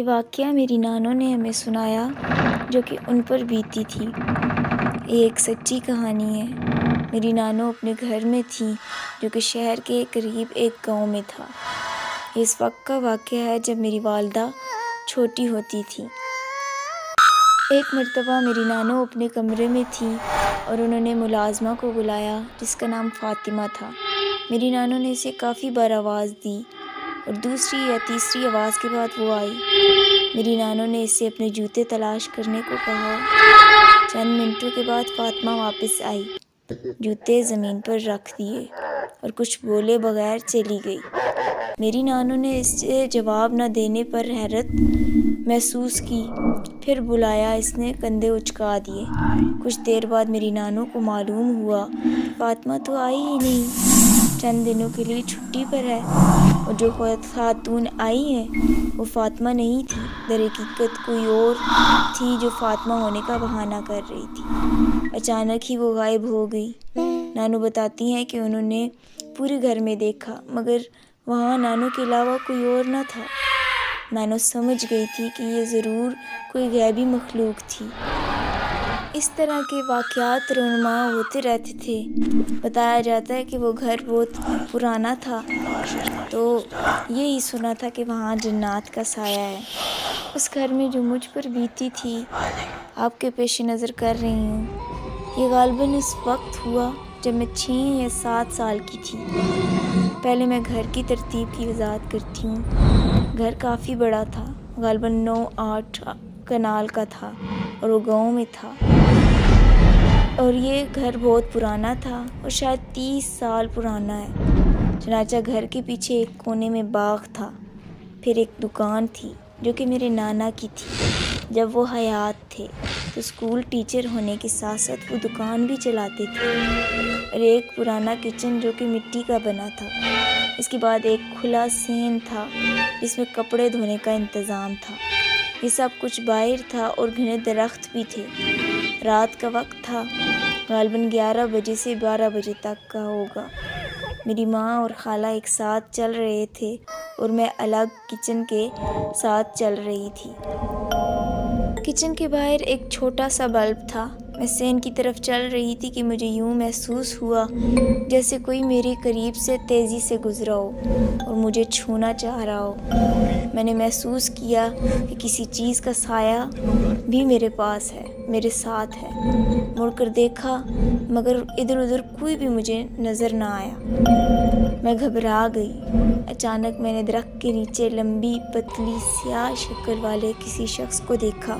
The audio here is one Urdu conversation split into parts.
یہ واقعہ میری نانوں نے ہمیں سنایا جو کہ ان پر بیتی تھی۔ یہ ایک سچی کہانی ہے۔ میری نانوں اپنے گھر میں تھیں جو کہ شہر کے قریب ایک گاؤں میں تھا۔ یہ اس وقت کا واقعہ ہے جب میری والدہ چھوٹی ہوتی تھی۔ ایک مرتبہ میری نانوں اپنے کمرے میں تھیں اور انہوں نے ملازمہ کو بلایا جس کا نام فاطمہ تھا۔ میری نانوں نے اسے کافی بار آواز دی اور دوسری یا تیسری آواز کے بعد وہ آئی۔ میری نانوں نے اسے اپنے جوتے تلاش کرنے کو کہا۔ چند منٹوں کے بعد فاطمہ واپس آئی، جوتے زمین پر رکھ دیے اور کچھ بولے بغیر چلی گئی۔ میری نانوں نے اس سے جواب نہ دینے پر حیرت محسوس کی، پھر بلایا، اس نے کندھے اچکا دیے۔ کچھ دیر بعد میری نانوں کو معلوم ہوا کہ فاطمہ تو آئی ہی نہیں، چند دنوں کے لیے چھٹی پر ہے، اور جو خاتون آئی ہیں وہ فاطمہ نہیں تھی، در حقیقت کوئی اور تھی جو فاطمہ ہونے کا بہانہ کر رہی تھی۔ اچانک ہی وہ غائب ہو گئی۔ نانوں بتاتی ہیں کہ انہوں نے پورے گھر میں دیکھا مگر وہاں نانوں کے علاوہ کوئی اور نہ تھا۔ نانوں سمجھ گئی تھی کہ یہ ضرور کوئی غیبی مخلوق تھی۔ اس طرح کے واقعات رونما ہوتے رہتے تھے۔ بتایا جاتا ہے کہ وہ گھر بہت پرانا تھا تو یہی سنا تھا کہ وہاں جنات کا سایہ ہے۔ اس گھر میں جو مجھ پر بیتی تھی آپ کے پیش نظر کر رہی ہوں، یہ غالباً اس وقت ہوا جب میں 6 یا 7 سال کی تھی۔ پہلے میں گھر کی ترتیب کی وضاحت کرتی ہوں۔ گھر کافی بڑا تھا، غالباً 9-8 کنال کا تھا اور وہ گاؤں میں تھا، اور یہ گھر بہت پرانا تھا اور شاید 30 سال پرانا ہے۔ چنانچہ گھر کے پیچھے ایک کونے میں باغ تھا، پھر ایک دکان تھی جو کہ میرے نانا کی تھی جب وہ حیات تھے، تو اسکول ٹیچر ہونے کے ساتھ ساتھ وہ دکان بھی چلاتے تھے، اور ایک پرانا کچن جو کہ مٹی کا بنا تھا۔ اس کے بعد ایک کھلا صحن تھا جس میں کپڑے دھونے کا انتظام تھا۔ یہ سب کچھ باہر تھا اور گھنے درخت بھی تھے۔ رات کا وقت تھا، غالباً 11 بجے سے 12 بجے تک کا ہوگا۔ میری ماں اور خالہ ایک ساتھ چل رہے تھے اور میں الگ کچن کے ساتھ چل رہی تھی۔ کچن کے باہر ایک چھوٹا سا بلب تھا۔ میں صحن کی طرف چل رہی تھی کہ مجھے یوں محسوس ہوا جیسے کوئی میرے قریب سے تیزی سے گزرا ہو اور مجھے چھونا چاہ رہا ہو۔ میں نے محسوس کیا کہ کسی چیز کا سایہ بھی میرے پاس ہے، میرے ساتھ ہے۔ مڑ کر دیکھا مگر ادھر ادھر کوئی بھی مجھے نظر نہ آیا۔ میں گھبرا گئی۔ اچانک میں نے درخت کے نیچے لمبی پتلی سیاہ شکل والے کسی شخص کو دیکھا۔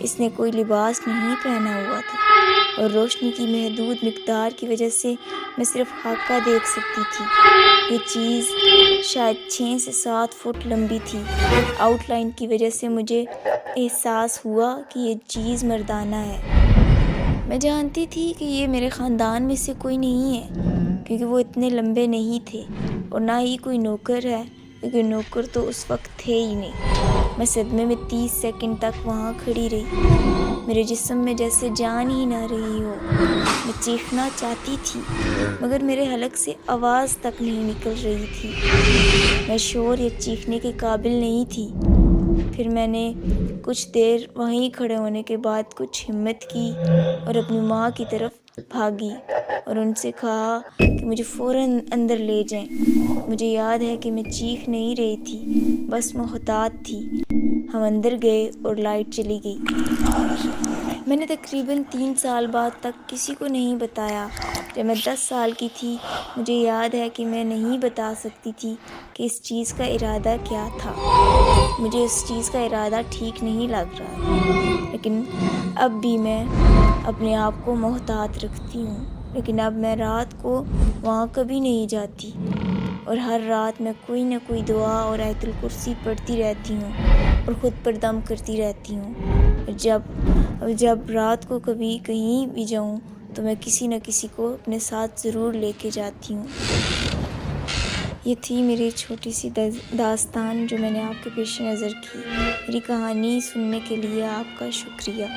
اس نے کوئی لباس نہیں پہنا ہوا تھا اور روشنی کی محدود مقدار کی وجہ سے میں صرف خاکہ دیکھ سکتی تھی۔ یہ چیز شاید 6 سے 7 فٹ لمبی تھی۔ آؤٹ لائن کی وجہ سے مجھے احساس ہوا کہ یہ چیز مردانہ ہے۔ میں جانتی تھی کہ یہ میرے خاندان میں سے کوئی نہیں ہے کیونکہ وہ اتنے لمبے نہیں تھے، اور نہ ہی کوئی نوکر ہے کیونکہ نوکر تو اس وقت تھے ہی نہیں۔ میں صدمے میں 30 سیکنڈ تک وہاں کھڑی رہی، میرے جسم میں جیسے جان ہی نہ رہی ہو۔ میں چیخنا چاہتی تھی مگر میرے حلق سے آواز تک نہیں نکل رہی تھی۔ میں شور یا چیخنے کے قابل نہیں تھی۔ پھر میں نے کچھ دیر وہیں کھڑے ہونے کے بعد کچھ ہمت کی اور اپنی ماں کی طرف بھاگی اور ان سے کہا کہ مجھے فوراً اندر لے جائیں۔ مجھے یاد ہے کہ میں چیخ نہیں رہی تھی، بس محتاط تھی۔ ہم اندر گئے اور لائٹ چلی گئی۔ میں نے تقریباً 3 سال بعد تک کسی کو نہیں بتایا۔ جب میں 10 سال کی تھی مجھے یاد ہے کہ میں نہیں بتا سکتی تھی کہ اس چیز کا ارادہ کیا تھا۔ مجھے اس چیز کا ارادہ ٹھیک نہیں لگ رہا تھا، لیکن اب بھی میں اپنے آپ کو محتاط رکھتی ہوں۔ لیکن اب میں رات کو وہاں کبھی نہیں جاتی، اور ہر رات میں کوئی نہ کوئی دعا اور آیت الکرسی پڑھتی رہتی ہوں اور خود پر دم کرتی رہتی ہوں۔ اور جب رات کو کبھی کہیں بھی جاؤں تو میں کسی نہ کسی کو اپنے ساتھ ضرور لے کے جاتی ہوں۔ یہ تھی میری چھوٹی سی داستان جو میں نے آپ کے پیش نظر کی۔ میری کہانی سننے کے لیے آپ کا شکریہ۔